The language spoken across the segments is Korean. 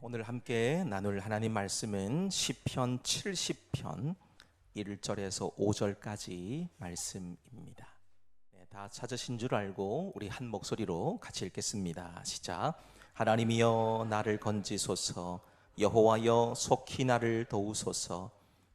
오늘 함께 나눌 하나님 말씀은 시편 70편 1절에서 5절까지 말씀입니다. 다 찾으신 줄 알고 우리 한 목소리로 같이 읽겠습니다. 시작. 하나님이여 나를 건지소서, 여호와여 속히 나를 도우소서.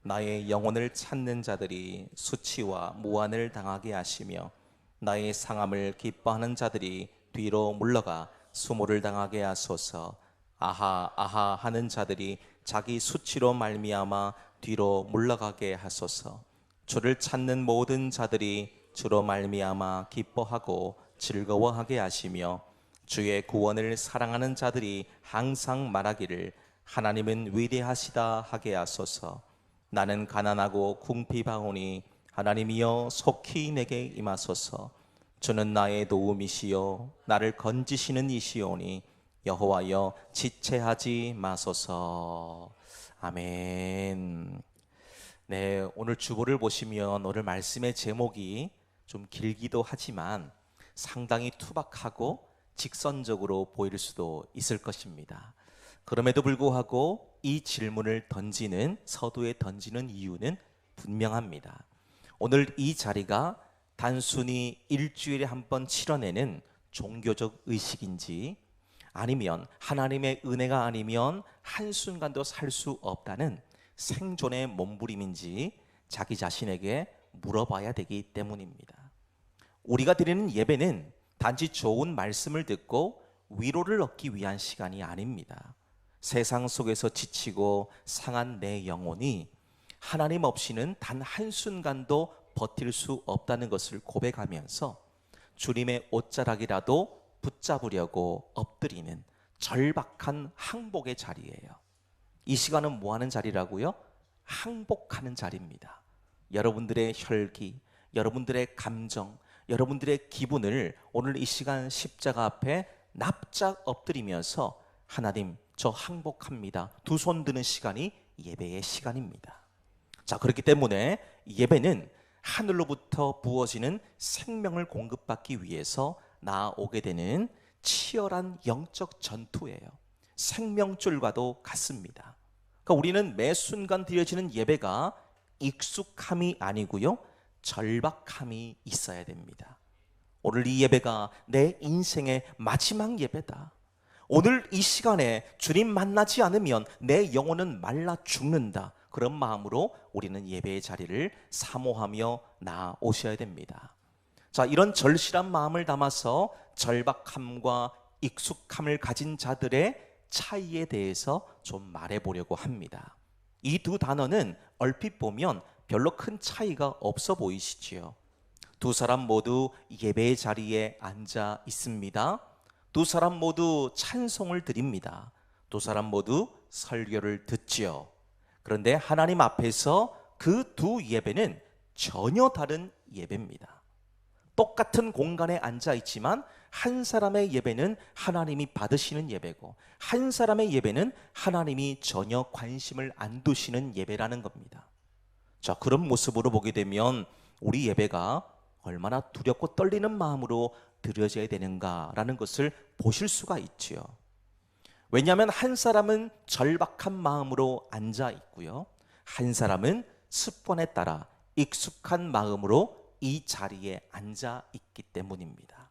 나의 영혼을 찾는 자들이 수치와 무한을 당하게 하시며 나의 상함을 기뻐하는 자들이 뒤로 물러가 수모를 당하게 하소서. 아하 아하 하는 자들이 자기 수치로 말미암아 뒤로 물러가게 하소서. 주를 찾는 모든 자들이 주로 말미암아 기뻐하고 즐거워하게 하시며 주의 구원을 사랑하는 자들이 항상 말하기를 하나님은 위대하시다 하게 하소서. 나는 가난하고 궁핍하오니 하나님이여 속히 내게 임하소서. 주는 나의 도움이시요 나를 건지시는 이시오니 여호와여 지체하지 마소서. 아멘. 네, 오늘 주보를 보시면 오늘 말씀의 제목이 좀 길기도 하지만 상당히 투박하고 직선적으로 보일 수도 있을 것입니다. 그럼에도 불구하고 이 질문을 던지는, 서두에 던지는 이유는 분명합니다. 오늘 이 자리가 단순히 일주일에 한 번 치러내는 종교적 의식인지 아니면 하나님의 은혜가 아니면 한순간도 살 수 없다는 생존의 몸부림인지 자기 자신에게 물어봐야 되기 때문입니다. 우리가 드리는 예배는 단지 좋은 말씀을 듣고 위로를 얻기 위한 시간이 아닙니다. 세상 속에서 지치고 상한 내 영혼이 하나님 없이는 단 한순간도 버틸 수 없다는 것을 고백하면서 주님의 옷자락이라도 붙잡으려고 엎드리는 절박한 항복의 자리예요. 이 시간은 뭐 하는 자리라고요? 항복하는 자리입니다. 여러분들의 혈기, 여러분들의 감정, 여러분들의 기분을 오늘 이 시간 십자가 앞에 납작 엎드리면서 하나님 저 항복합니다. 두 손 드는 시간이 예배의 시간입니다. 자, 그렇기 때문에 예배는 하늘로부터 부어지는 생명을 공급받기 위해서 나아오게 되는 치열한 영적 전투예요. 생명줄과도 같습니다. 그러니까 우리는 매 순간 드려지는 예배가 익숙함이 아니고요, 절박함이 있어야 됩니다. 오늘 이 예배가 내 인생의 마지막 예배다. 오늘 이 시간에 주님 만나지 않으면 내 영혼은 말라 죽는다. 그런 마음으로 우리는 예배의 자리를 사모하며 나아오셔야 됩니다. 자, 이런 절실한 마음을 담아서 절박함과 익숙함을 가진 자들의 차이에 대해서 좀 말해보려고 합니다. 이 두 단어는 얼핏 보면 별로 큰 차이가 없어 보이시지요. 두 사람 모두 예배의 자리에 앉아 있습니다. 두 사람 모두 찬송을 드립니다. 두 사람 모두 설교를 듣지요. 그런데 하나님 앞에서 그 두 예배는 전혀 다른 예배입니다. 똑같은 공간에 앉아 있지만 한 사람의 예배는 하나님이 받으시는 예배고 한 사람의 예배는 하나님이 전혀 관심을 안 두시는 예배라는 겁니다. 자, 그런 모습으로 보게 되면 우리 예배가 얼마나 두렵고 떨리는 마음으로 드려져야 되는가라는 것을 보실 수가 있지요. 왜냐하면 한 사람은 절박한 마음으로 앉아 있고요, 한 사람은 습관에 따라 익숙한 마음으로 이 자리에 앉아 있기 때문입니다.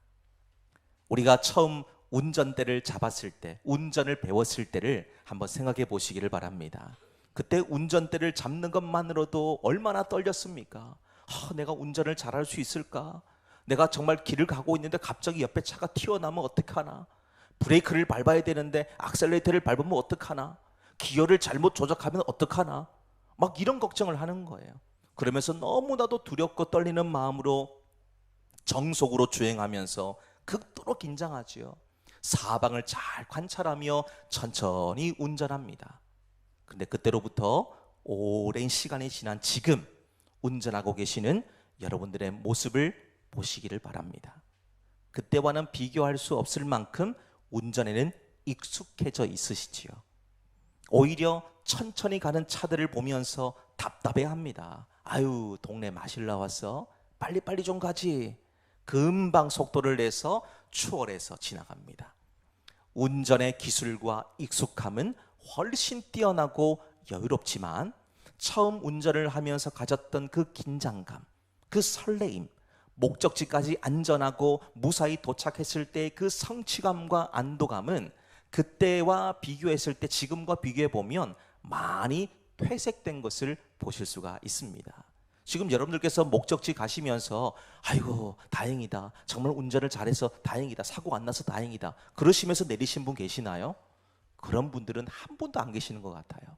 우리가 처음 운전대를 잡았을 때, 운전을 배웠을 때를 한번 생각해 보시기를 바랍니다. 그때 운전대를 잡는 것만으로도 얼마나 떨렸습니까? 내가 운전을 잘할 수 있을까? 내가 정말 길을 가고 있는데 갑자기 옆에 차가 튀어나오면 어떡하나? 브레이크를 밟아야 되는데 악셀레이터를 밟으면 어떡하나? 기어를 잘못 조작하면 어떡하나? 막 이런 걱정을 하는 거예요. 그러면서 너무나도 두렵고 떨리는 마음으로 정속으로 주행하면서 극도로 긴장하지요. 사방을 잘 관찰하며 천천히 운전합니다. 근데 그때로부터 오랜 시간이 지난 지금 운전하고 계시는 여러분들의 모습을 보시기를 바랍니다. 그때와는 비교할 수 없을 만큼 운전에는 익숙해져 있으시지요. 오히려 천천히 가는 차들을 보면서 답답해합니다. 아유, 동네 마실 나왔어? 빨리빨리 좀 가지. 금방 속도를 내서 추월해서 지나갑니다. 운전의 기술과 익숙함은 훨씬 뛰어나고 여유롭지만 처음 운전을 하면서 가졌던 그 긴장감, 그 설레임, 목적지까지 안전하고 무사히 도착했을 때 그 성취감과 안도감은 그때와 비교했을 때 지금과 비교해 보면 많이 퇴색된 것을 보실 수가 있습니다. 지금 여러분들께서 목적지 가시면서 아이고 다행이다, 정말 운전을 잘해서 다행이다, 사고 안 나서 다행이다 그러시면서 내리신 분 계시나요? 그런 분들은 한 분도 안 계시는 것 같아요.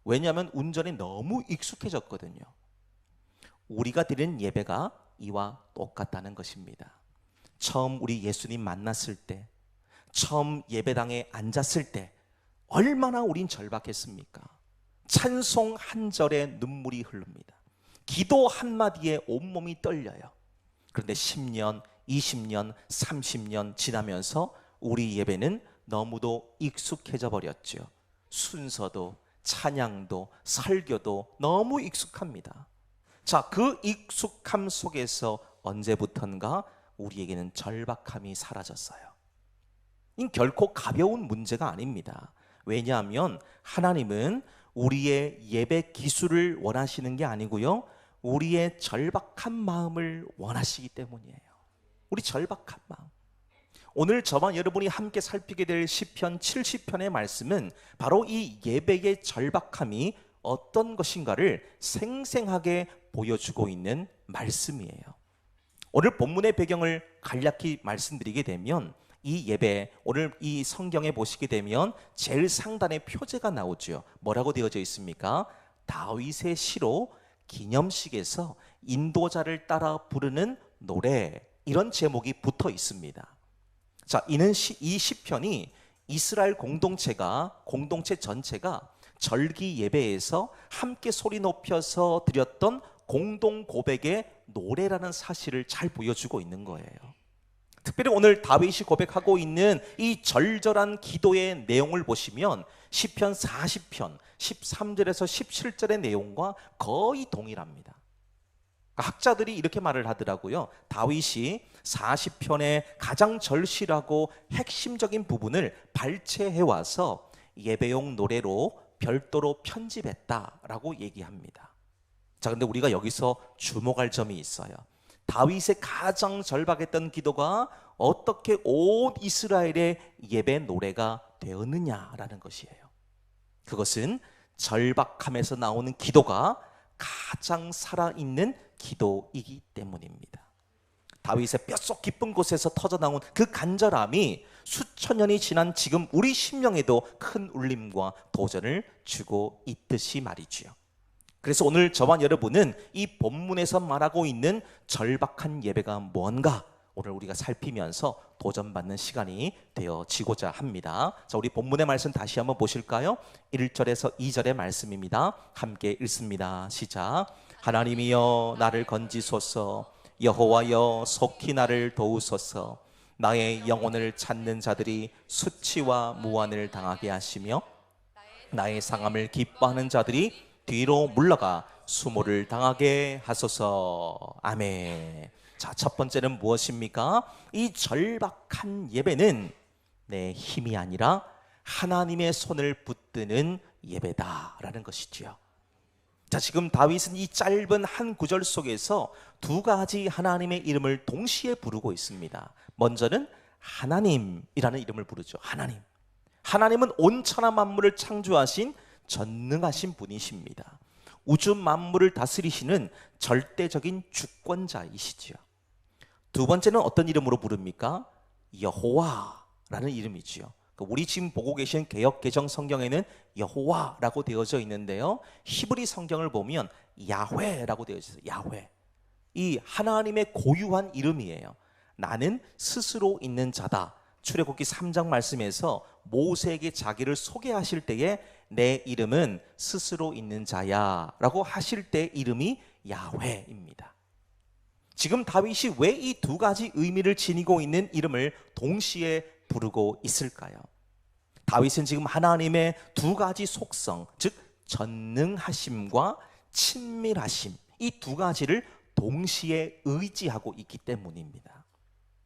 왜냐하면 운전이 너무 익숙해졌거든요. 우리가 드리는 예배가 이와 똑같다는 것입니다. 처음 우리 예수님 만났을 때, 처음 예배당에 앉았을 때 얼마나 우린 절박했습니까? 찬송 한 절에 눈물이 흐릅니다. 기도 한마디에 온몸이 떨려요. 그런데 10년, 20년, 30년 지나면서 우리 예배는 너무도 익숙해져 버렸죠. 순서도 찬양도 설교도 너무 익숙합니다. 자, 그 익숙함 속에서 언제부턴가 우리에게는 절박함이 사라졌어요. 이 결코 가벼운 문제가 아닙니다. 왜냐하면 하나님은 우리의 예배 기술을 원하시는 게 아니고요, 우리의 절박한 마음을 원하시기 때문이에요. 우리 절박한 마음. 오늘 저와 여러분이 함께 살피게 될 시편 70편의 말씀은 바로 이 예배의 절박함이 어떤 것인가를 생생하게 보여주고 있는 말씀이에요. 오늘 본문의 배경을 간략히 말씀드리게 되면 이 예배, 오늘 이 성경에 보시게 되면 제일 상단에 표제가 나오죠. 뭐라고 되어져 있습니까? 다윗의 시로 기념식에서 인도자를 따라 부르는 노래, 이런 제목이 붙어 있습니다. 자, 이는 이 시편이 이스라엘 공동체 전체가 절기 예배에서 함께 소리 높여서 드렸던 공동 고백의 노래라는 사실을 잘 보여주고 있는 거예요. 특별히 오늘 다윗이 고백하고 있는 이 절절한 기도의 내용을 보시면 시편 40편 13절에서 17절의 내용과 거의 동일합니다. 학자들이 이렇게 말을 하더라고요. 다윗이 40편의 가장 절실하고 핵심적인 부분을 발췌해와서 예배용 노래로 별도로 편집했다라고 얘기합니다. 자, 근데 우리가 여기서 주목할 점이 있어요. 다윗의 가장 절박했던 기도가 어떻게 온 이스라엘의 예배 노래가 되었느냐라는 것이에요. 그것은 절박함에서 나오는 기도가 가장 살아있는 기도이기 때문입니다. 다윗의 뼛속 깊은 곳에서 터져나온 그 간절함이 수천 년이 지난 지금 우리 심령에도 큰 울림과 도전을 주고 있듯이 말이지요. 그래서 오늘 저와 여러분은 이 본문에서 말하고 있는 절박한 예배가 뭔가 오늘 우리가 살피면서 도전받는 시간이 되어지고자 합니다. 자, 우리 본문의 말씀 다시 한번 보실까요? 1절에서 2절의 말씀입니다. 함께 읽습니다. 시작. 하나님이여 나를 건지소서, 여호와여 속히 나를 도우소서. 나의 영혼을 찾는 자들이 수치와 무한을 당하게 하시며 나의 상함을 기뻐하는 자들이 뒤로 물러가 수모를 당하게 하소서. 아멘. 자, 첫 번째는 무엇입니까? 이 절박한 예배는 내 힘이 아니라 하나님의 손을 붙드는 예배다라는 것이지요. 자, 지금 다윗은 이 짧은 한 구절 속에서 두 가지 하나님의 이름을 동시에 부르고 있습니다. 먼저는 하나님이라는 이름을 부르죠. 하나님. 하나님은 온 천하 만물을 창조하신 전능하신 분이십니다. 우주 만물을 다스리시는 절대적인 주권자이시지요. 두 번째는 어떤 이름으로 부릅니까? 여호와라는 이름이지요. 우리 지금 보고 계신 개역 개정 성경에는 여호와라고 되어져 있는데요, 히브리 성경을 보면 야훼라고 되어 있어요. 야훼. 이 하나님의 고유한 이름이에요. 나는 스스로 있는 자다. 출애굽기 3장 말씀에서 모세에게 자기를 소개하실 때에 내 이름은 스스로 있는 자야 라고 하실 때 이름이 야훼입니다. 지금 다윗이 왜 이 두 가지 의미를 지니고 있는 이름을 동시에 부르고 있을까요? 다윗은 지금 하나님의 두 가지 속성, 즉 전능하심과 친밀하심, 이 두 가지를 동시에 의지하고 있기 때문입니다.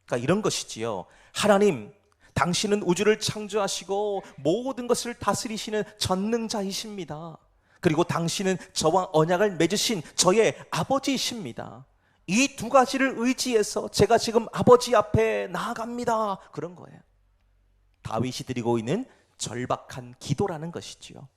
그러니까 이런 것이지요. 하나님, 당신은 우주를 창조하시고 모든 것을 다스리시는 전능자이십니다. 그리고 당신은 저와 언약을 맺으신 저의 아버지이십니다. 이 두 가지를 의지해서 제가 지금 아버지 앞에 나아갑니다. 그런 거예요. 다윗이 드리고 있는 절박한 기도라는 것이지요.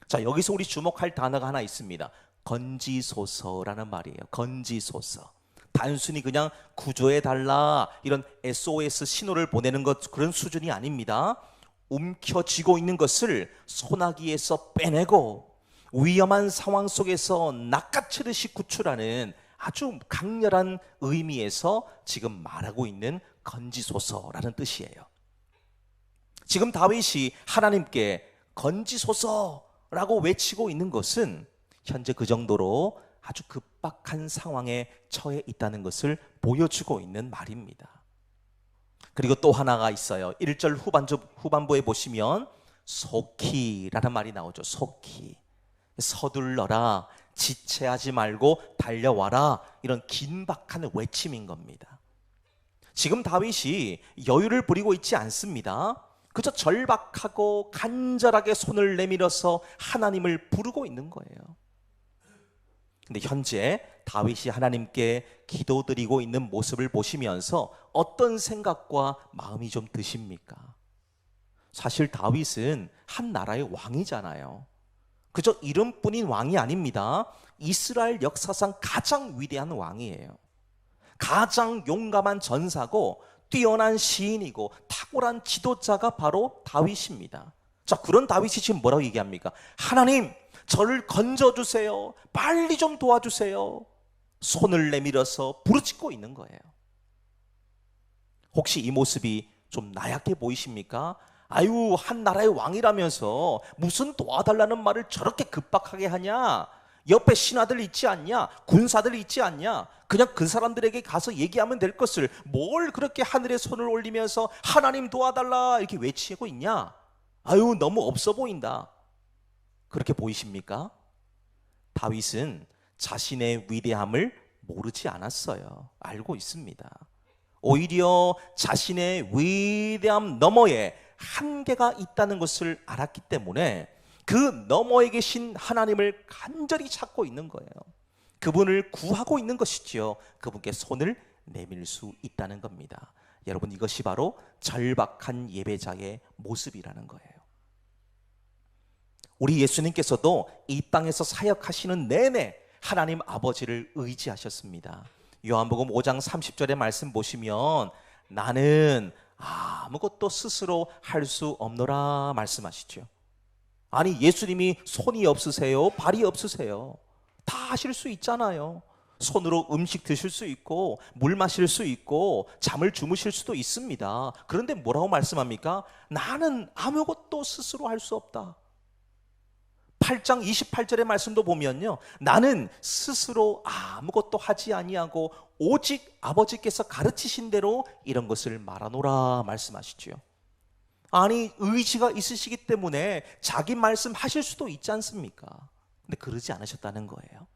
자, 여기서 우리 주목할 단어가 하나 있습니다. 건지소서라는 말이에요. 건지소서. 단순히 그냥 구조해달라 이런 SOS 신호를 보내는 것, 그런 수준이 아닙니다. 움켜쥐고 있는 것을 소나기에서 빼내고 위험한 상황 속에서 낚아채듯이 구출하는 아주 강렬한 의미에서 지금 말하고 있는 건지소서라는 뜻이에요. 지금 다윗이 하나님께 건지소서라고 외치고 있는 것은 현재 그 정도로 아주 급박한 상황에 처해 있다는 것을 보여주고 있는 말입니다. 그리고 또 하나가 있어요. 1절 후반부에 보시면 속히라는 말이 나오죠. 속히. 서둘러라, 지체하지 말고 달려와라, 이런 긴박한 외침인 겁니다. 지금 다윗이 여유를 부리고 있지 않습니다. 그저 절박하고 간절하게 손을 내밀어서 하나님을 부르고 있는 거예요. 근데 현재 다윗이 하나님께 기도드리고 있는 모습을 보시면서 어떤 생각과 마음이 좀 드십니까? 사실 다윗은 한 나라의 왕이잖아요. 그저 이름뿐인 왕이 아닙니다. 이스라엘 역사상 가장 위대한 왕이에요. 가장 용감한 전사고 뛰어난 시인이고 탁월한 지도자가 바로 다윗입니다. 자, 그런 다윗이 지금 뭐라고 얘기합니까? 하나님, 저를 건져주세요. 빨리 좀 도와주세요. 손을 내밀어서 부르짖고 있는 거예요. 혹시 이 모습이 좀 나약해 보이십니까? 아유, 한 나라의 왕이라면서 무슨 도와달라는 말을 저렇게 급박하게 하냐? 옆에 신하들 있지 않냐? 군사들 있지 않냐? 그냥 그 사람들에게 가서 얘기하면 될 것을 뭘 그렇게 하늘에 손을 올리면서 하나님 도와달라 이렇게 외치고 있냐? 아유, 너무 없어 보인다. 그렇게 보이십니까? 다윗은 자신의 위대함을 모르지 않았어요. 알고 있습니다. 오히려 자신의 위대함 너머에 한계가 있다는 것을 알았기 때문에 그 너머에 계신 하나님을 간절히 찾고 있는 거예요. 그분을 구하고 있는 것이지요. 그분께 손을 내밀 수 있다는 겁니다. 여러분, 이것이 바로 절박한 예배자의 모습이라는 거예요. 우리 예수님께서도 이 땅에서 사역하시는 내내 하나님 아버지를 의지하셨습니다. 요한복음 5장 30절의 말씀 보시면 나는 아무것도 스스로 할 수 없노라 말씀하시죠. 아니, 예수님이 손이 없으세요? 발이 없으세요? 다 하실 수 있잖아요. 손으로 음식 드실 수 있고 물 마실 수 있고 잠을 주무실 수도 있습니다. 그런데 뭐라고 말씀합니까? 나는 아무것도 스스로 할 수 없다. 8장 28절의 말씀도 보면요, 나는 스스로 아무것도 하지 아니하고 오직 아버지께서 가르치신 대로 이런 것을 말하노라 말씀하시죠. 아니, 의지가 있으시기 때문에 자기 말씀 하실 수도 있지 않습니까? 근데 그러지 않으셨다는 거예요.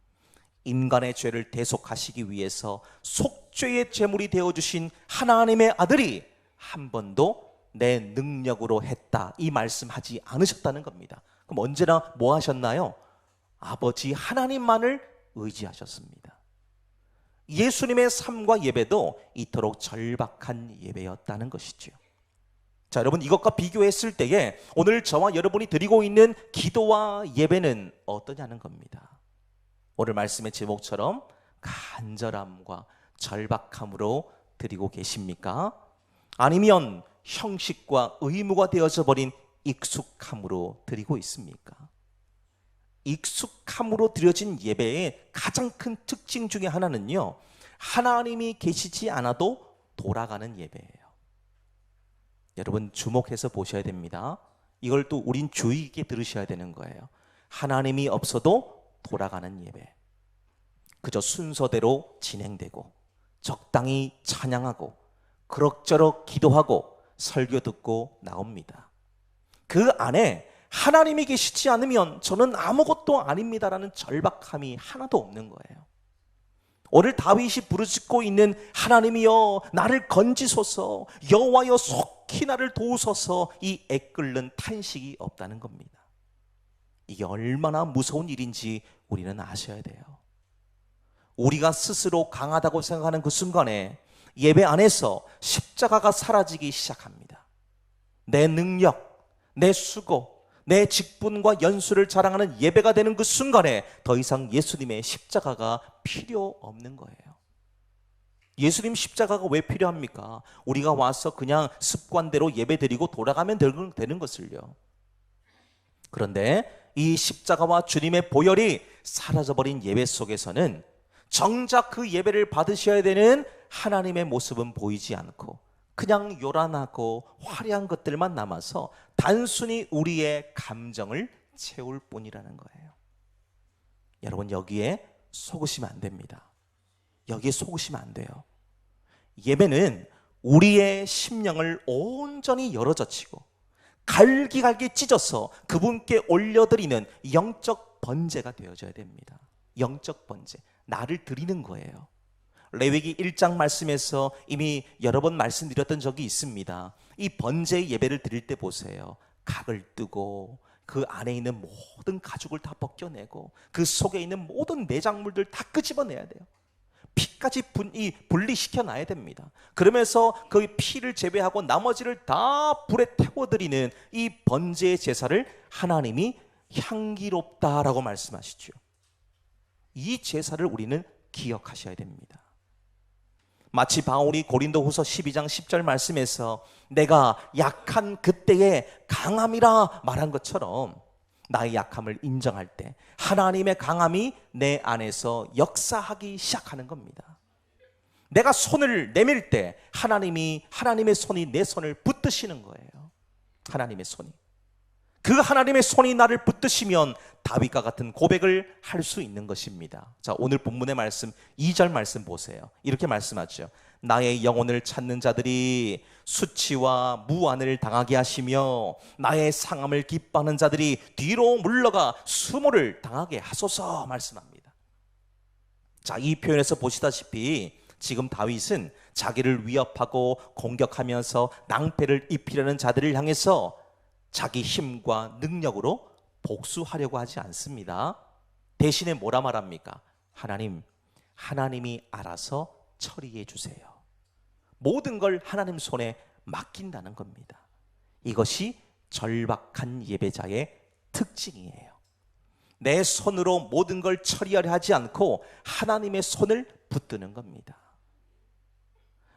인간의 죄를 대속하시기 위해서 속죄의 제물이 되어주신 하나님의 아들이 한 번도 내 능력으로 했다 이 말씀하지 않으셨다는 겁니다. 그럼 언제나 뭐 하셨나요? 아버지 하나님만을 의지하셨습니다. 예수님의 삶과 예배도 이토록 절박한 예배였다는 것이죠. 자, 여러분, 이것과 비교했을 때에 오늘 저와 여러분이 드리고 있는 기도와 예배는 어떠냐는 겁니다. 오늘 말씀의 제목처럼 간절함과 절박함으로 드리고 계십니까? 아니면 형식과 의무가 되어져 버린 익숙함으로 드리고 있습니까? 익숙함으로 드려진 예배의 가장 큰 특징 중에 하나는요, 하나님이 계시지 않아도 돌아가는 예배예요. 여러분, 주목해서 보셔야 됩니다. 이걸 또 우린 주의 있게 들으셔야 되는 거예요. 하나님이 없어도 돌아가는 예배, 그저 순서대로 진행되고 적당히 찬양하고 그럭저럭 기도하고 설교 듣고 나옵니다. 그 안에 하나님이 계시지 않으면 저는 아무것도 아닙니다라는 절박함이 하나도 없는 거예요. 오늘 다윗이 부르짖고 있는 하나님이여 나를 건지소서, 여호와여 속히 나를 도우소서, 이 애끓는 탄식이 없다는 겁니다. 이게 얼마나 무서운 일인지 우리는 아셔야 돼요. 우리가 스스로 강하다고 생각하는 그 순간에 예배 안에서 십자가가 사라지기 시작합니다. 내 능력, 내 수고, 내 직분과 연수를 자랑하는 예배가 되는 그 순간에 더 이상 예수님의 십자가가 필요 없는 거예요. 예수님 십자가가 왜 필요합니까? 우리가 와서 그냥 습관대로 예배 드리고 돌아가면 되는 것을요. 그런데 이 십자가와 주님의 보혈이 사라져버린 예배 속에서는 정작 그 예배를 받으셔야 되는 하나님의 모습은 보이지 않고 그냥 요란하고 화려한 것들만 남아서 단순히 우리의 감정을 채울 뿐이라는 거예요. 여러분, 여기에 속으시면 안 됩니다. 여기에 속으시면 안 돼요. 예배는 우리의 심령을 온전히 열어젖히고 갈기갈기 찢어서 그분께 올려드리는 영적 번제가 되어져야 됩니다. 영적 번제, 나를 드리는 거예요. 레위기 1장 말씀에서 이미 여러 번 말씀드렸던 적이 있습니다. 이 번제 예배를 드릴 때 보세요. 각을 뜨고 그 안에 있는 모든 가죽을 다 벗겨내고 그 속에 있는 모든 내장물들 다 끄집어내야 돼요. 피까지 분리시켜 놔야 됩니다. 그러면서 그 피를 제외하고 나머지를 다 불에 태워드리는 이 번제의 제사를 하나님이 향기롭다라고 말씀하시죠. 이 제사를 우리는 기억하셔야 됩니다. 마치 바울이 고린도후서 12장 10절 말씀에서 내가 약한 그때의 강함이라 말한 것처럼 나의 약함을 인정할 때 하나님의 강함이 내 안에서 역사하기 시작하는 겁니다. 내가 손을 내밀 때 하나님의 손이 내 손을 붙드시는 거예요. 하나님의 손이. 그 하나님의 손이 나를 붙드시면 다윗과 같은 고백을 할 수 있는 것입니다. 자, 오늘 본문의 말씀 2절 말씀 보세요. 이렇게 말씀하죠. 나의 영혼을 찾는 자들이 수치와 무안을 당하게 하시며 나의 상함을 기뻐하는 자들이 뒤로 물러가 수모를 당하게 하소서 말씀합니다. 자, 이 표현에서 보시다시피 지금 다윗은 자기를 위협하고 공격하면서 낭패를 입히려는 자들을 향해서 자기 힘과 능력으로 복수하려고 하지 않습니다. 대신에 뭐라 말합니까? 하나님이 알아서 처리해 주세요. 모든 걸 하나님 손에 맡긴다는 겁니다. 이것이 절박한 예배자의 특징이에요. 내 손으로 모든 걸 처리하려 하지 않고 하나님의 손을 붙드는 겁니다.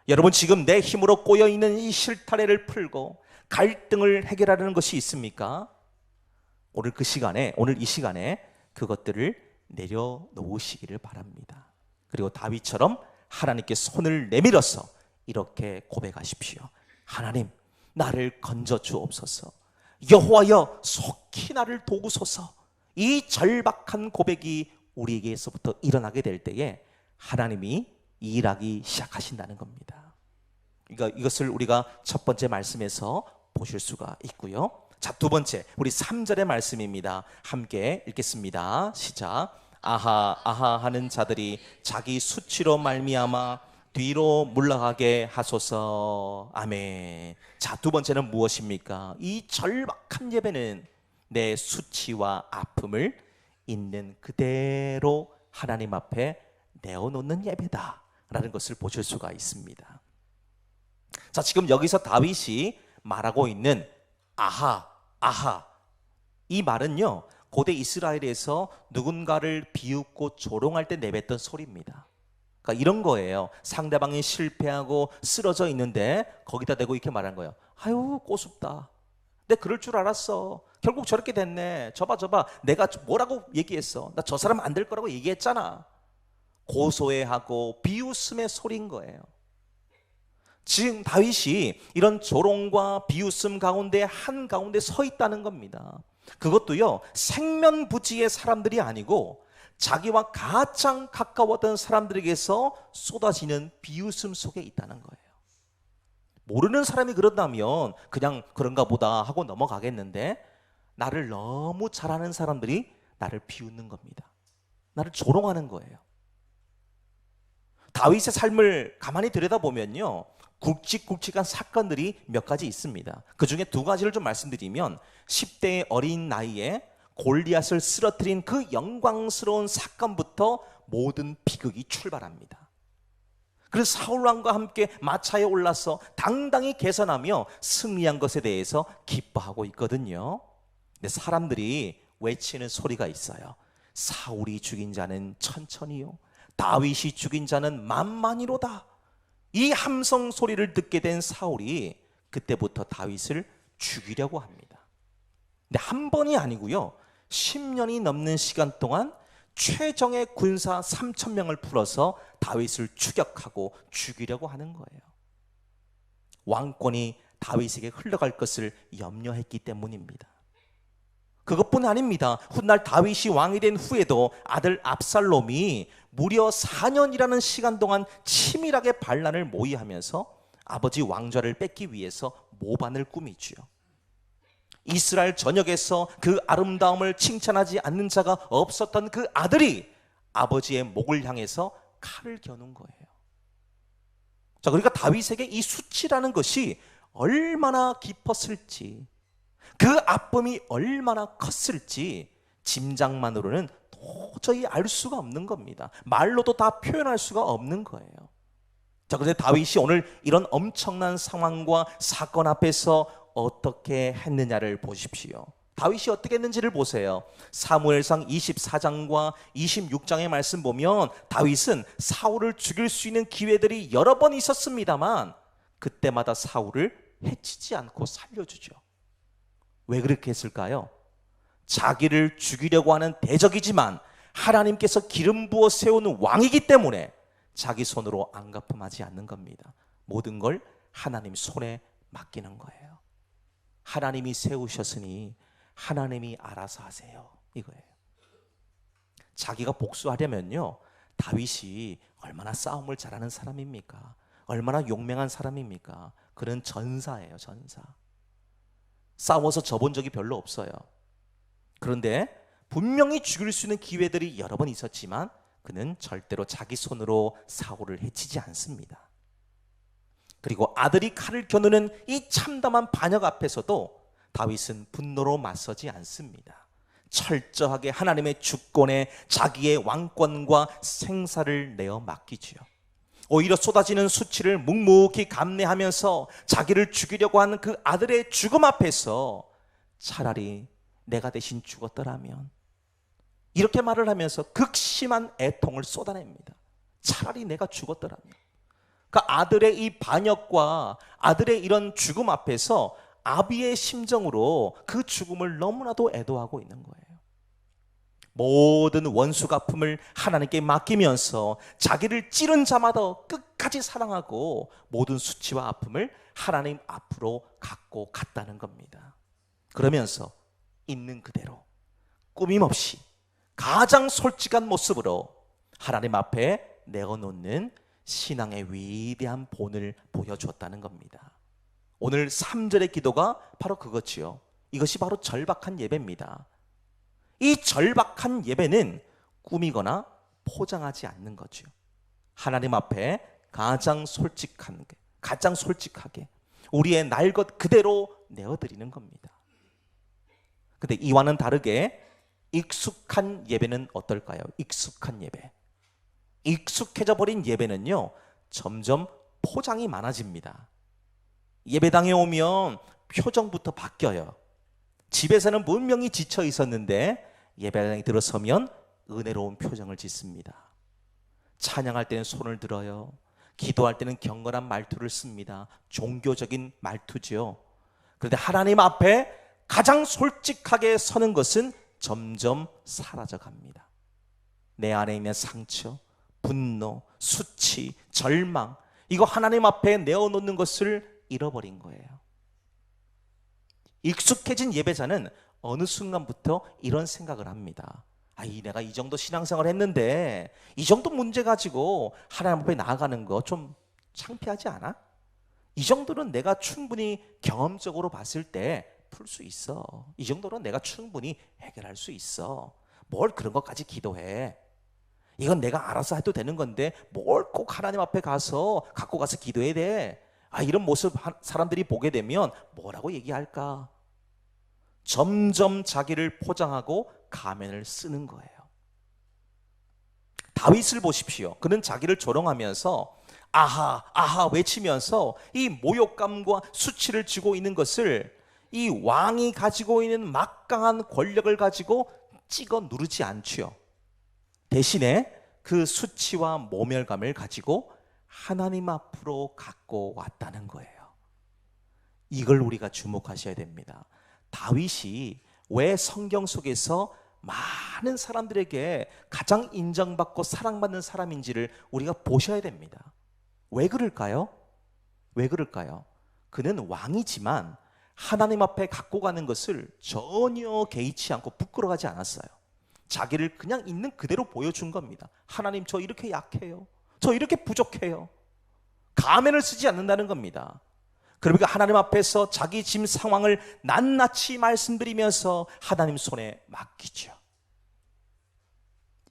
여러분, 지금 내 힘으로 꼬여있는 이 실타래를 풀고 갈등을 해결하려는 것이 있습니까? 오늘 이 시간에 그것들을 내려놓으시기를 바랍니다. 그리고 다윗처럼 하나님께 손을 내밀어서 이렇게 고백하십시오. 하나님, 나를 건져 주옵소서. 여호와여, 속히 나를 도우소서. 이 절박한 고백이 우리에게서부터 일어나게 될 때에 하나님이 일하기 시작하신다는 겁니다. 그러니까 이것을 우리가 첫 번째 말씀에서 보실 수가 있고요. 자, 두 번째, 우리 3절의 말씀입니다. 함께 읽겠습니다. 시작. 아하 아하 하는 자들이 자기 수치로 말미암아 뒤로 물러가게 하소서. 아멘. 자, 두 번째는 무엇입니까? 이 절박한 예배는 내 수치와 아픔을 있는 그대로 하나님 앞에 내어놓는 예배다라는 것을 보실 수가 있습니다. 자, 지금 여기서 다윗이 말하고 있는 아하, 이 말은요, 고대 이스라엘에서 누군가를 비웃고 조롱할 때 내뱉던 소리입니다. 그러니까 이런 거예요. 상대방이 실패하고 쓰러져 있는데 거기다 대고 이렇게 말한 거예요. 아유, 꼬숩다. 내가 그럴 줄 알았어. 결국 저렇게 됐네. 저봐 내가 뭐라고 얘기했어. 나 저 사람 안 될 거라고 얘기했잖아. 고소해하고 비웃음의 소리인 거예요. 지금 다윗이 이런 조롱과 비웃음 가운데 한가운데 서 있다는 겁니다. 그것도요, 생면부지의 사람들이 아니고 자기와 가장 가까웠던 사람들에게서 쏟아지는 비웃음 속에 있다는 거예요. 모르는 사람이 그런다면 그냥 그런가 보다 하고 넘어가겠는데, 나를 너무 잘 아는 사람들이 나를 비웃는 겁니다. 나를 조롱하는 거예요. 다윗의 삶을 가만히 들여다보면요, 굵직굵직한 사건들이 몇 가지 있습니다. 그 중에 두 가지를 좀 말씀드리면, 10대의 어린 나이에 골리앗을 쓰러뜨린 그 영광스러운 사건부터 모든 비극이 출발합니다. 그래서 사울왕과 함께 마차에 올라서 당당히 계산하며 승리한 것에 대해서 기뻐하고 있거든요. 근데 사람들이 외치는 소리가 있어요. 사울이 죽인 자는 천천히요, 다윗이 죽인 자는 만만히로다. 이 함성 소리를 듣게 된 사울이 그때부터 다윗을 죽이려고 합니다. 근데 한 번이 아니고요, 10년이 넘는 시간 동안 최정예 군사 3,000명을 풀어서 다윗을 추격하고 죽이려고 하는 거예요. 왕권이 다윗에게 흘러갈 것을 염려했기 때문입니다. 그것뿐 아닙니다. 훗날 다윗이 왕이 된 후에도 아들 압살롬이 무려 4년이라는 시간 동안 치밀하게 반란을 모의하면서 아버지 왕좌를 뺏기 위해서 모반을 꾸미지요. 이스라엘 전역에서 그 아름다움을 칭찬하지 않는 자가 없었던 그 아들이 아버지의 목을 향해서 칼을 겨눈 거예요. 자, 그러니까 다윗에게 이 수치라는 것이 얼마나 깊었을지, 그 아픔이 얼마나 컸을지 짐작만으로는 도저히 알 수가 없는 겁니다. 말로도 다 표현할 수가 없는 거예요. 자, 그런데 다윗이 오늘 이런 엄청난 상황과 사건 앞에서 어떻게 했느냐를 보십시오. 다윗이 어떻게 했는지를 보세요. 사무엘상 24장과 26장의 말씀 보면 다윗은 사울을 죽일 수 있는 기회들이 여러 번 있었습니다만 그때마다 사울을 해치지 않고 살려주죠. 왜 그렇게 했을까요? 자기를 죽이려고 하는 대적이지만 하나님께서 기름 부어 세우는 왕이기 때문에 자기 손으로 안갚음하지 않는 겁니다. 모든 걸 하나님 손에 맡기는 거예요. 하나님이 세우셨으니 하나님이 알아서 하세요, 이거예요. 자기가 복수하려면요, 다윗이 얼마나 싸움을 잘하는 사람입니까? 얼마나 용맹한 사람입니까? 그는 전사예요, 전사. 싸워서 져본 적이 별로 없어요. 그런데 분명히 죽일 수 있는 기회들이 여러 번 있었지만 그는 절대로 자기 손으로 사울을 해치지 않습니다. 그리고 아들이 칼을 겨누는 이 참담한 반역 앞에서도 다윗은 분노로 맞서지 않습니다. 철저하게 하나님의 주권에 자기의 왕권과 생사를 내어 맡기지요. 오히려 쏟아지는 수치를 묵묵히 감내하면서 자기를 죽이려고 하는 그 아들의 죽음 앞에서 차라리 내가 대신 죽었더라면, 이렇게 말을 하면서 극심한 애통을 쏟아냅니다. 차라리 내가 죽었더라면. 그 아들의 이 반역과 아들의 이런 죽음 앞에서 아비의 심정으로 그 죽음을 너무나도 애도하고 있는 거예요. 모든 원수 갚음을 하나님께 맡기면서 자기를 찌른 자마다 끝까지 사랑하고 모든 수치와 아픔을 하나님 앞으로 갖고 갔다는 겁니다. 그러면서 있는 그대로 꾸밈없이 가장 솔직한 모습으로 하나님 앞에 내어놓는 신앙의 위대한 본을 보여주었다는 겁니다. 오늘 3절의 기도가 바로 그것이요. 이것이 바로 절박한 예배입니다. 이 절박한 예배는 꾸미거나 포장하지 않는 거죠. 하나님 앞에 가장 솔직하게 우리의 날 것 그대로 내어드리는 겁니다. 근데 이와는 다르게 익숙한 예배는 어떨까요? 익숙한 예배. 익숙해져 버린 예배는요, 점점 포장이 많아집니다. 예배당에 오면 표정부터 바뀌어요. 집에서는 분명히 지쳐 있었는데 예배당에 들어서면 은혜로운 표정을 짓습니다. 찬양할 때는 손을 들어요. 기도할 때는 경건한 말투를 씁니다. 종교적인 말투죠. 그런데 하나님 앞에 가장 솔직하게 서는 것은 점점 사라져 갑니다. 내 안에 있는 상처, 분노, 수치, 절망, 이거 하나님 앞에 내어놓는 것을 잃어버린 거예요. 익숙해진 예배자는 어느 순간부터 이런 생각을 합니다. 내가 이 정도 신앙생활 했는데 이 정도 문제 가지고 하나님 앞에 나아가는 거 좀 창피하지 않아? 이 정도는 내가 충분히 경험적으로 봤을 때 풀 수 있어. 이 정도는 내가 충분히 해결할 수 있어. 뭘 그런 것까지 기도해. 이건 내가 알아서 해도 되는 건데 뭘 꼭 하나님 앞에 가서 갖고 가서 기도해야 돼. 이런 모습 사람들이 보게 되면 뭐라고 얘기할까? 점점 자기를 포장하고 가면을 쓰는 거예요. 다윗을 보십시오. 그는 자기를 조롱하면서 아하 아하 외치면서 이 모욕감과 수치를 쥐고 있는 것을 이 왕이 가지고 있는 막강한 권력을 가지고 찍어 누르지 않지요. 대신에 그 수치와 모멸감을 가지고 하나님 앞으로 갖고 왔다는 거예요. 이걸 우리가 주목하셔야 됩니다. 다윗이 왜 성경 속에서 많은 사람들에게 가장 인정받고 사랑받는 사람인지를 우리가 보셔야 됩니다. 왜 그럴까요? 왜 그럴까요? 그는 왕이지만 하나님 앞에 갖고 가는 것을 전혀 개의치 않고 부끄러워하지 않았어요. 자기를 그냥 있는 그대로 보여준 겁니다. 하나님, 저 이렇게 약해요. 저 이렇게 부족해요. 가면을 쓰지 않는다는 겁니다. 그러니까 하나님 앞에서 자기 지금 상황을 낱낱이 말씀드리면서 하나님 손에 맡기죠.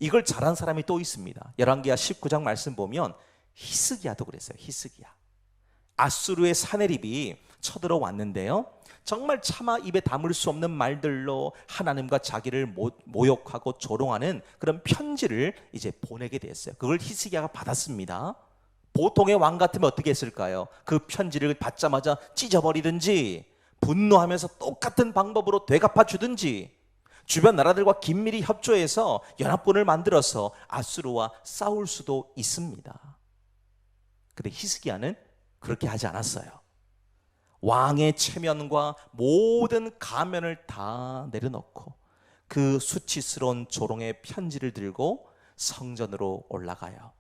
이걸 잘한 사람이 또 있습니다. 열왕기하 19장 말씀 보면 히스기야도 그랬어요. 히스기야. 아수르의 사네립이 쳐들어왔는데요, 정말 차마 입에 담을 수 없는 말들로 하나님과 자기를 모욕하고 조롱하는 그런 편지를 이제 보내게 됐어요. 그걸 히스기야가 받았습니다. 보통의 왕 같으면 어떻게 했을까요? 그 편지를 받자마자 찢어버리든지 분노하면서 똑같은 방법으로 되갚아 주든지 주변 나라들과 긴밀히 협조해서 연합군을 만들어서 아수르와 싸울 수도 있습니다. 근데 히스기야는 그렇게 하지 않았어요. 왕의 체면과 모든 가면을 다 내려놓고 그 수치스러운 조롱의 편지를 들고 성전으로 올라가요.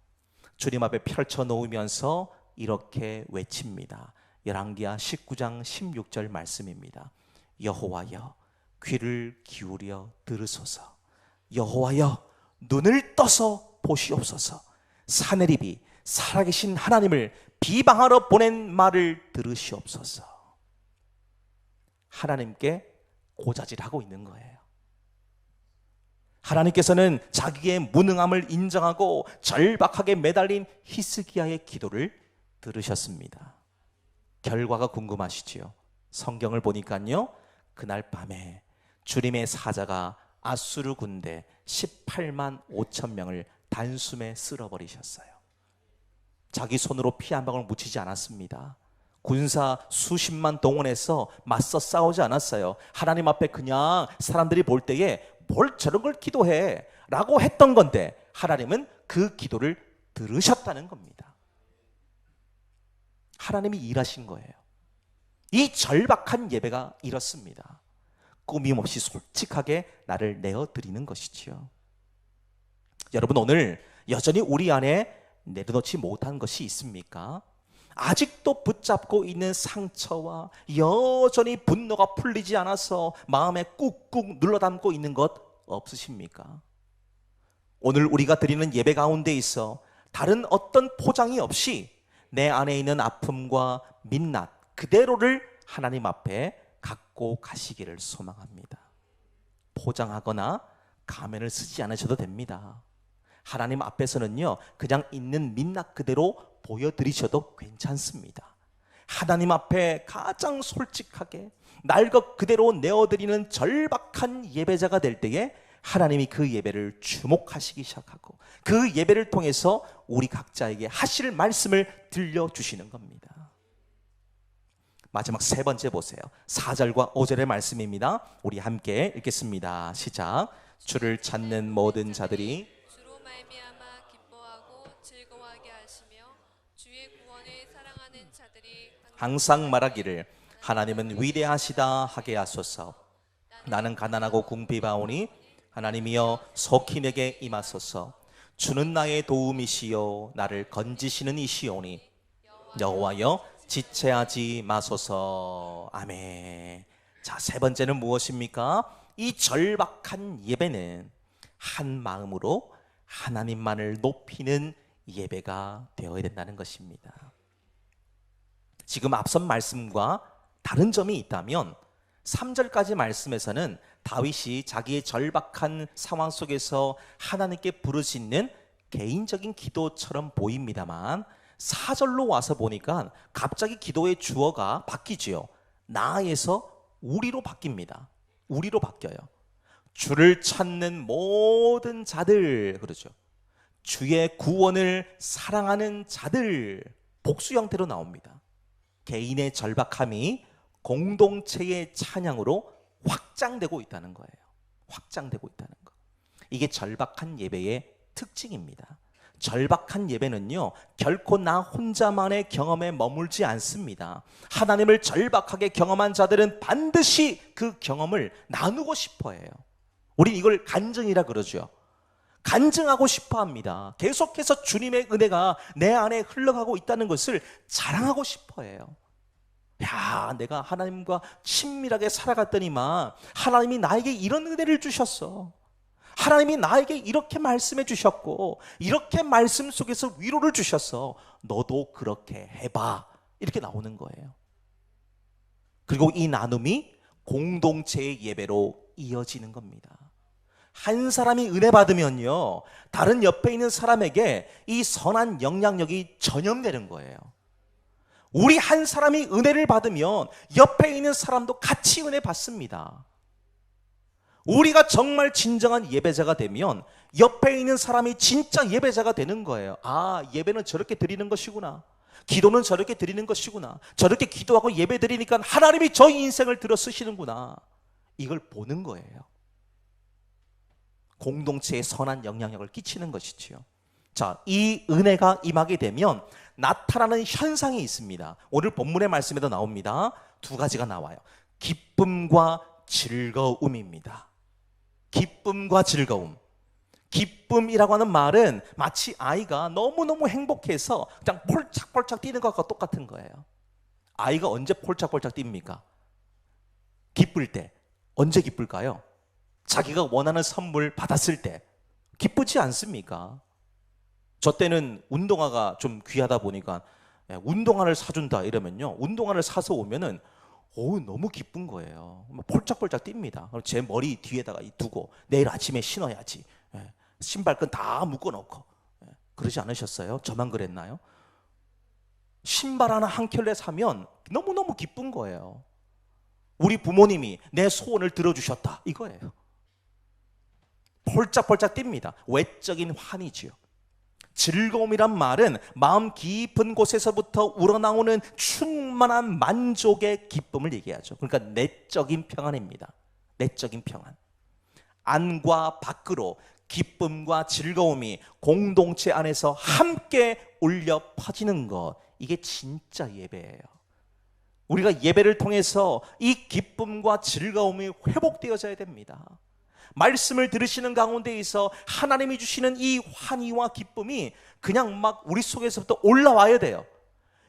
주님 앞에 펼쳐 놓으면서 이렇게 외칩니다. 열왕기하 19장 16절 말씀입니다. 여호와여, 귀를 기울여 들으소서. 여호와여, 눈을 떠서 보시옵소서. 사네립이 살아계신 하나님을 비방하러 보낸 말을 들으시옵소서. 하나님께 고자질하고 있는 거예요. 하나님께서는 자기의 무능함을 인정하고 절박하게 매달린 히스기야의 기도를 들으셨습니다. 결과가 궁금하시지요? 성경을 보니까요, 그날 밤에 주님의 사자가 아수르 군대 18만 5천 명을 단숨에 쓸어버리셨어요. 자기 손으로 피 한 방울 묻히지 않았습니다. 군사 수십만 동원해서 맞서 싸우지 않았어요. 하나님 앞에 그냥 사람들이 볼 때에 뭘 저런 걸 기도해 라고 했던 건데 하나님은 그 기도를 들으셨다는 겁니다. 하나님이 일하신 거예요. 이 절박한 예배가 이렇습니다. 꾸밈없이 솔직하게 나를 내어드리는 것이지요. 여러분, 오늘 여전히 우리 안에 내려놓지 못한 것이 있습니까? 아직도 붙잡고 있는 상처와 여전히 분노가 풀리지 않아서 마음에 꾹꾹 눌러담고 있는 것 없으십니까? 오늘 우리가 드리는 예배 가운데 있어 다른 어떤 포장이 없이 내 안에 있는 아픔과 민낯 그대로를 하나님 앞에 갖고 가시기를 소망합니다. 포장하거나 가면을 쓰지 않으셔도 됩니다. 하나님 앞에서는요, 그냥 있는 민낯 그대로 보여드리셔도 괜찮습니다. 하나님 앞에 가장 솔직하게 날 것 그대로 내어드리는 절박한 예배자가 될 때에 하나님이 그 예배를 주목하시기 시작하고 그 예배를 통해서 우리 각자에게 하실 말씀을 들려주시는 겁니다. 마지막 세 번째 보세요. 4절과 5절의 말씀입니다. 우리 함께 읽겠습니다. 시작. 주를 찾는 모든 자들이 주로 말미암아 기뻐하고 즐거워하게 하시며 주의 구원을 사랑하는 자들이 항상 말하기를 하나님은 위대하시다 하게 하소서. 나는 가난하고 궁핍하오니 하나님이여 속히 내게 임하소서. 주는 나의 도움이시요 나를 건지시는 이시오니 여호와여 지체하지 마소서. 아멘. 자, 세 번째는 무엇입니까? 이 절박한 예배는 한 마음으로 하나님만을 높이는 예배가 되어야 된다는 것입니다. 지금 앞선 말씀과 다른 점이 있다면 3절까지 말씀에서는 다윗이 자기의 절박한 상황 속에서 하나님께 부르짖는 개인적인 기도처럼 보입니다만 4절로 와서 보니까 갑자기 기도의 주어가 바뀌지요. 나에서 우리로 바뀝니다. 우리로 바뀌어요. 주를 찾는 모든 자들, 그러죠. 주의 구원을 사랑하는 자들, 복수 형태로 나옵니다. 개인의 절박함이 공동체의 찬양으로 확장되고 있다는 거예요. 확장되고 있다는 거. 이게 절박한 예배의 특징입니다. 절박한 예배는요, 결코 나 혼자만의 경험에 머물지 않습니다. 하나님을 절박하게 경험한 자들은 반드시 그 경험을 나누고 싶어 해요. 우린 이걸 간증이라 그러죠. 간증하고 싶어 합니다. 계속해서 주님의 은혜가 내 안에 흘러가고 있다는 것을 자랑하고 싶어 해요. 야, 내가 하나님과 친밀하게 살아갔더니만 하나님이 나에게 이런 은혜를 주셨어. 하나님이 나에게 이렇게 말씀해 주셨고 이렇게 말씀 속에서 위로를 주셨어. 너도 그렇게 해봐. 이렇게 나오는 거예요. 그리고 이 나눔이 공동체의 예배로 이어지는 겁니다. 한 사람이 은혜 받으면요, 다른 옆에 있는 사람에게 이 선한 영향력이 전염되는 거예요. 우리 한 사람이 은혜를 받으면 옆에 있는 사람도 같이 은혜 받습니다. 우리가 정말 진정한 예배자가 되면 옆에 있는 사람이 진짜 예배자가 되는 거예요. 아, 예배는 저렇게 드리는 것이구나. 기도는 저렇게 드리는 것이구나. 저렇게 기도하고 예배 드리니까 하나님이 저 인생을 들어 쓰시는구나. 이걸 보는 거예요. 공동체에 선한 영향력을 끼치는 것이지요. 자, 이 은혜가 임하게 되면 나타나는 현상이 있습니다. 오늘 본문의 말씀에도 나옵니다. 두 가지가 나와요. 기쁨과 즐거움입니다. 기쁨과 즐거움. 기쁨이라고 하는 말은 마치 아이가 너무너무 행복해서 그냥 폴짝폴짝 뛰는 것과 똑같은 거예요. 아이가 언제 폴짝폴짝 뜁니까? 기쁠 때. 언제 기쁠까요? 자기가 원하는 선물 받았을 때. 기쁘지 않습니까? 저 때는 운동화가 좀 귀하다 보니까 운동화를 사준다 이러면요, 운동화를 사서 오면은 너무 기쁜 거예요. 폴짝폴짝 뜁니다. 제 머리 뒤에다가 두고 내일 아침에 신어야지. 신발끈 다 묶어놓고. 그러지 않으셨어요? 저만 그랬나요? 신발 하나 한 켤레 사면 너무너무 기쁜 거예요. 우리 부모님이 내 소원을 들어주셨다 이거예요. 폴짝폴짝 뜁니다. 외적인 환희지요. 즐거움이란 말은 마음 깊은 곳에서부터 우러나오는 충만한 만족의 기쁨을 얘기하죠. 그러니까 내적인 평안입니다. 내적인 평안. 안과 밖으로 기쁨과 즐거움이 공동체 안에서 함께 울려 퍼지는 것, 이게 진짜 예배예요. 우리가 예배를 통해서 이 기쁨과 즐거움이 회복되어져야 됩니다. 말씀을 들으시는 가운데에서 하나님이 주시는 이 환희와 기쁨이 그냥 막 우리 속에서부터 올라와야 돼요.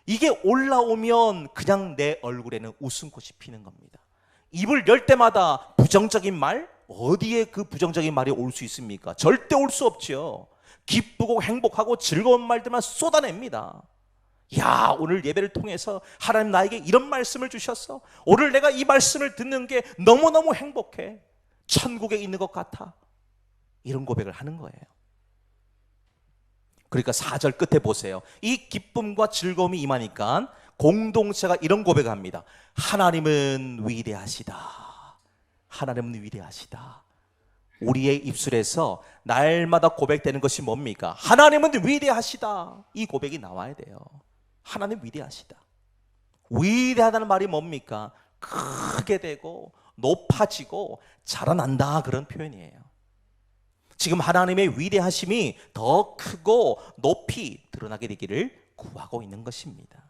이게 올라오면 그냥 내 얼굴에는 웃음꽃이 피는 겁니다. 입을 열 때마다 부정적인 말, 어디에 그 부정적인 말이 올 수 있습니까? 절대 올 수 없죠. 기쁘고 행복하고 즐거운 말들만 쏟아냅니다. 야, 오늘 예배를 통해서 하나님 나에게 이런 말씀을 주셨어. 오늘 내가 이 말씀을 듣는 게 너무너무 행복해. 천국에 있는 것 같아. 이런 고백을 하는 거예요. 그러니까 4절 끝에 보세요. 이 기쁨과 즐거움이 임하니까 공동체가 이런 고백을 합니다. 하나님은 위대하시다. 하나님은 위대하시다. 우리의 입술에서 날마다 고백되는 것이 뭡니까? 하나님은 위대하시다. 이 고백이 나와야 돼요. 하나님 위대하시다. 위대하다는 말이 뭡니까? 크게 되고 높아지고 자라난다, 그런 표현이에요. 지금 하나님의 위대하심이 더 크고 높이 드러나게 되기를 구하고 있는 것입니다.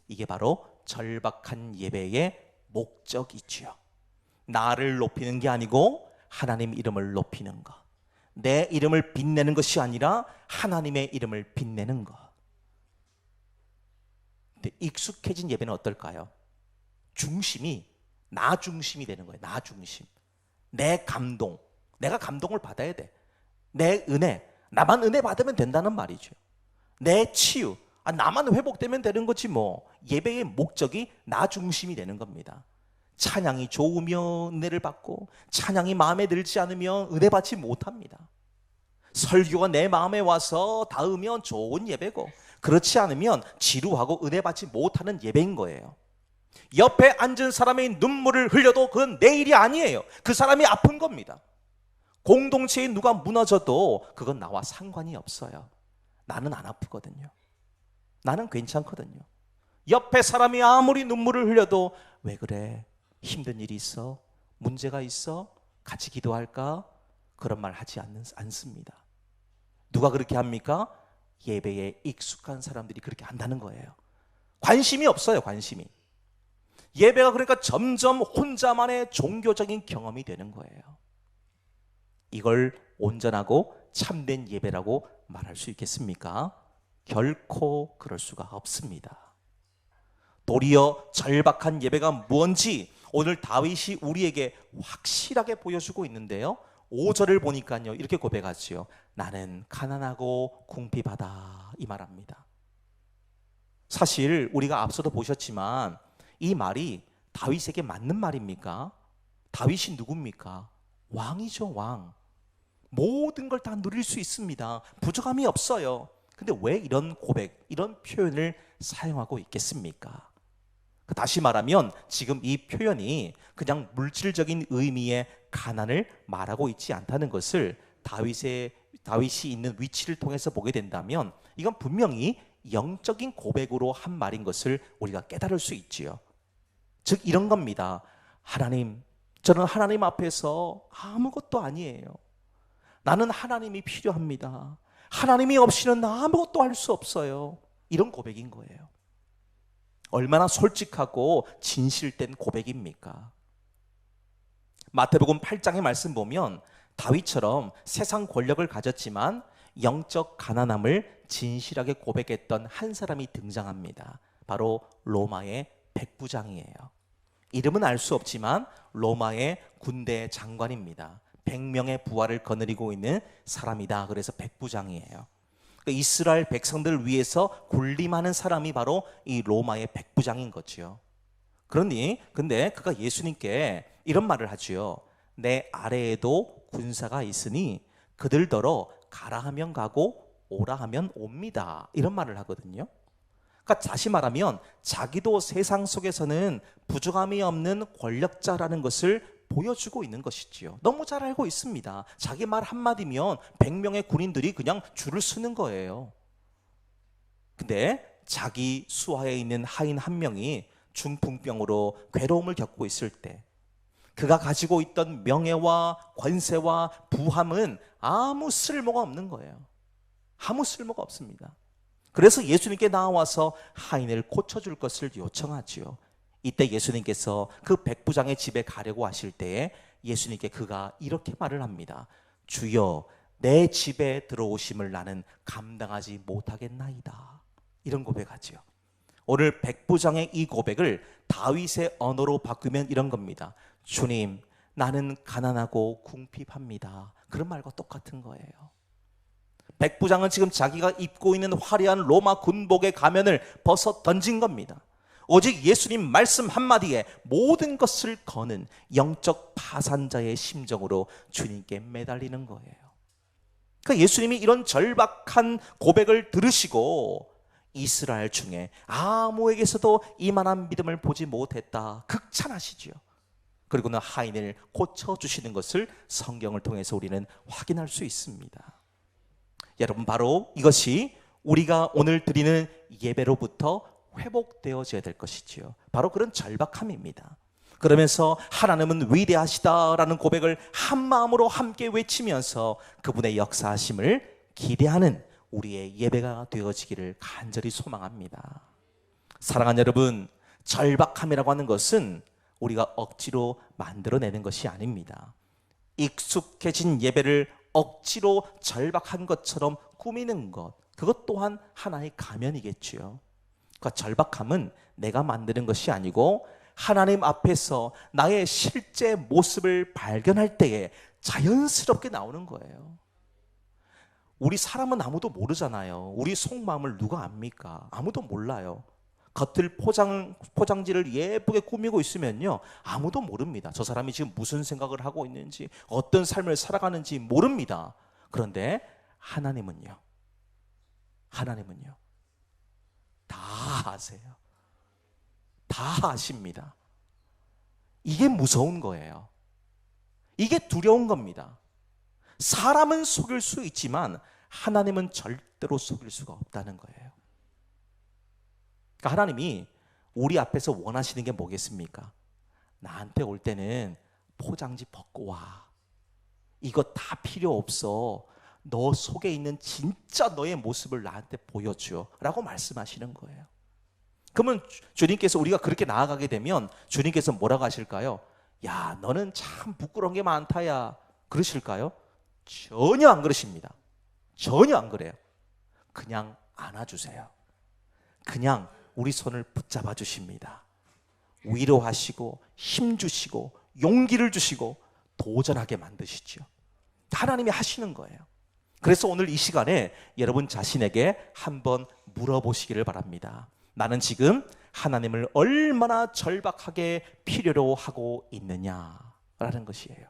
이게 바로 절박한 예배의 목적이지요. 나를 높이는 게 아니고 하나님 이름을 높이는 것. 내 이름을 빛내는 것이 아니라 하나님의 이름을 빛내는 것. 근데 익숙해진 예배는 어떨까요? 중심이 나 중심이 되는 거예요. 나 중심. 내 감동. 내가 감동을 받아야 돼. 내 은혜. 나만 은혜 받으면 된다는 말이죠. 내 치유. 나만 회복되면 되는 거지 뭐. 예배의 목적이 나 중심이 되는 겁니다. 찬양이 좋으면 은혜를 받고 찬양이 마음에 들지 않으면 은혜 받지 못합니다. 설교가 내 마음에 와서 닿으면 좋은 예배고, 그렇지 않으면 지루하고 은혜 받지 못하는 예배인 거예요. 옆에 앉은 사람의 눈물을 흘려도 그건 내 일이 아니에요. 그 사람이 아픈 겁니다. 공동체에 누가 무너져도 그건 나와 상관이 없어요. 나는 안 아프거든요. 나는 괜찮거든요. 옆에 사람이 아무리 눈물을 흘려도 왜 그래? 힘든 일이 있어? 문제가 있어? 같이 기도할까? 그런 말 하지 않습니다. 누가 그렇게 합니까? 예배에 익숙한 사람들이 그렇게 한다는 거예요. 관심이 없어요, 관심이. 예배가 그러니까 점점 혼자만의 종교적인 경험이 되는 거예요. 이걸 온전하고 참된 예배라고 말할 수 있겠습니까? 결코 그럴 수가 없습니다. 도리어 절박한 예배가 뭔지 오늘 다윗이 우리에게 확실하게 보여주고 있는데요. 5절을 보니까요, 이렇게 고백하지요. 나는 가난하고 궁핍하다, 이 말합니다. 사실 우리가 앞서도 보셨지만 이 말이 다윗에게 맞는 말입니까? 다윗이 누굽니까? 왕이죠, 왕. 모든 걸 다 누릴 수 있습니다. 부족함이 없어요. 근데 왜 이런 고백, 이런 표현을 사용하고 있겠습니까? 다시 말하면 지금 이 표현이 그냥 물질적인 의미의 가난을 말하고 있지 않다는 것을 다윗이 있는 위치를 통해서 보게 된다면 이건 분명히 영적인 고백으로 한 말인 것을 우리가 깨달을 수 있지요. 즉 이런 겁니다. 하나님, 저는 하나님 앞에서 아무것도 아니에요. 나는 하나님이 필요합니다. 하나님이 없이는 아무것도 할 수 없어요. 이런 고백인 거예요. 얼마나 솔직하고 진실된 고백입니까? 마태복음 8장의 말씀 보면 다윗처럼 세상 권력을 가졌지만 영적 가난함을 진실하게 고백했던 한 사람이 등장합니다. 바로 로마의 백부장이에요. 이름은 알 수 없지만 로마의 군대 장관입니다. 100명의 부하를 거느리고 있는 사람이다. 그래서 백부장이에요. 이스라엘 백성들을 위해서 군림하는 사람이 바로 이 로마의 백부장인 거지요. 근데 그가 예수님께 이런 말을 하지요. 내 아래에도 군사가 있으니 그들더러 가라 하면 가고 오라 하면 옵니다. 이런 말을 하거든요. 그러니까 다시 말하면 자기도 세상 속에서는 부족함이 없는 권력자라는 것을 보여주고 있는 것이지요. 너무 잘 알고 있습니다. 자기 말 한마디면 100명의 군인들이 그냥 줄을 서는 거예요. 근데 자기 수하에 있는 하인 한 명이 중풍병으로 괴로움을 겪고 있을 때 그가 가지고 있던 명예와 권세와 부함은 아무 쓸모가 없는 거예요. 아무 쓸모가 없습니다. 그래서 예수님께 나와서 하인을 고쳐줄 것을 요청하지요. 이때 예수님께서 그 백부장의 집에 가려고 하실 때에 예수님께 그가 이렇게 말을 합니다. 주여, 내 집에 들어오심을 나는 감당하지 못하겠나이다. 이런 고백하지요. 오늘 백부장의 이 고백을 다윗의 언어로 바꾸면 이런 겁니다. 주님, 나는 가난하고 궁핍합니다. 그런 말과 똑같은 거예요. 백부장은 지금 자기가 입고 있는 화려한 로마 군복의 가면을 벗어 던진 겁니다. 오직 예수님 말씀 한마디에 모든 것을 거는 영적 파산자의 심정으로 주님께 매달리는 거예요. 그러니까 예수님이 이런 절박한 고백을 들으시고 이스라엘 중에 아무에게서도 이만한 믿음을 보지 못했다 극찬하시지요. 그리고는 하인을 고쳐주시는 것을 성경을 통해서 우리는 확인할 수 있습니다. 여러분, 바로 이것이 우리가 오늘 드리는 예배로부터 회복되어져야 될 것이지요. 바로 그런 절박함입니다. 그러면서 하나님은 위대하시다라는 고백을 한 마음으로 함께 외치면서 그분의 역사하심을 기대하는 우리의 예배가 되어지기를 간절히 소망합니다. 사랑하는 여러분, 절박함이라고 하는 것은 우리가 억지로 만들어내는 것이 아닙니다. 익숙해진 예배를 억지로 절박한 것처럼 꾸미는 것, 그것 또한 하나의 가면이겠지요. 그러니까 절박함은 내가 만드는 것이 아니고 하나님 앞에서 나의 실제 모습을 발견할 때에 자연스럽게 나오는 거예요. 우리 사람은 아무도 모르잖아요. 우리 속마음을 누가 압니까? 아무도 몰라요. 겉을 포장지를 예쁘게 꾸미고 있으면요, 아무도 모릅니다. 저 사람이 지금 무슨 생각을 하고 있는지, 어떤 삶을 살아가는지 모릅니다. 그런데 하나님은요 다 아세요. 다 아십니다. 이게 무서운 거예요. 이게 두려운 겁니다. 사람은 속일 수 있지만 하나님은 절대로 속일 수가 없다는 거예요. 그러니까 하나님이 우리 앞에서 원하시는 게 뭐겠습니까? 나한테 올 때는 포장지 벗고 와. 이거 다 필요 없어. 너 속에 있는 진짜 너의 모습을 나한테 보여줘 라고 말씀하시는 거예요. 그러면 주님께서 우리가 그렇게 나아가게 되면 주님께서 뭐라고 하실까요? 야, 너는 참 부끄러운 게 많다 야, 그러실까요? 전혀 안 그러십니다. 전혀 안 그래요. 그냥 안아주세요. 그냥 우리 손을 붙잡아 주십니다. 위로하시고 힘 주시고 용기를 주시고 도전하게 만드시죠. 하나님이 하시는 거예요. 그래서 오늘 이 시간에 여러분 자신에게 한번 물어보시기를 바랍니다. 나는 지금 하나님을 얼마나 절박하게 필요로 하고 있느냐라는 것이에요.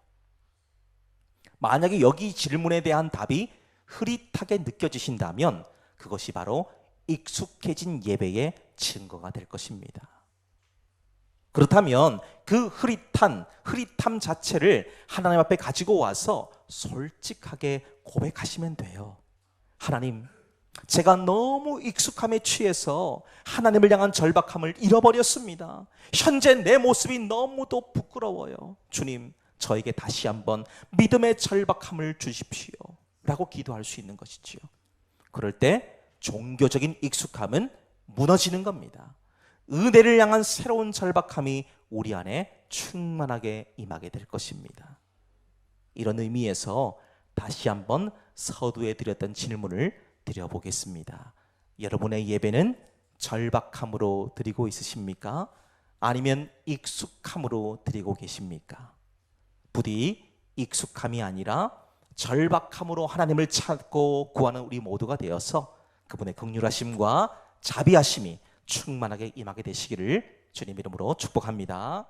만약에 여기 질문에 대한 답이 흐릿하게 느껴지신다면 그것이 바로 익숙해진 예배의 증거가 될 것입니다. 그렇다면 그 흐릿함 자체를 하나님 앞에 가지고 와서 솔직하게 고백하시면 돼요. 하나님, 제가 너무 익숙함에 취해서 하나님을 향한 절박함을 잃어버렸습니다. 현재 내 모습이 너무도 부끄러워요. 주님, 저에게 다시 한번 믿음의 절박함을 주십시오 라고 기도할 수 있는 것이지요. 그럴 때 종교적인 익숙함은 무너지는 겁니다. 은혜를 향한 새로운 절박함이 우리 안에 충만하게 임하게 될 것입니다. 이런 의미에서 다시 한번 서두에 드렸던 질문을 드려보겠습니다. 여러분의 예배는 절박함으로 드리고 있으십니까? 아니면 익숙함으로 드리고 계십니까? 부디 익숙함이 아니라 절박함으로 하나님을 찾고 구하는 우리 모두가 되어서 그분의 긍휼하심과 자비하심이 충만하게 임하게 되시기를 주님 이름으로 축복합니다.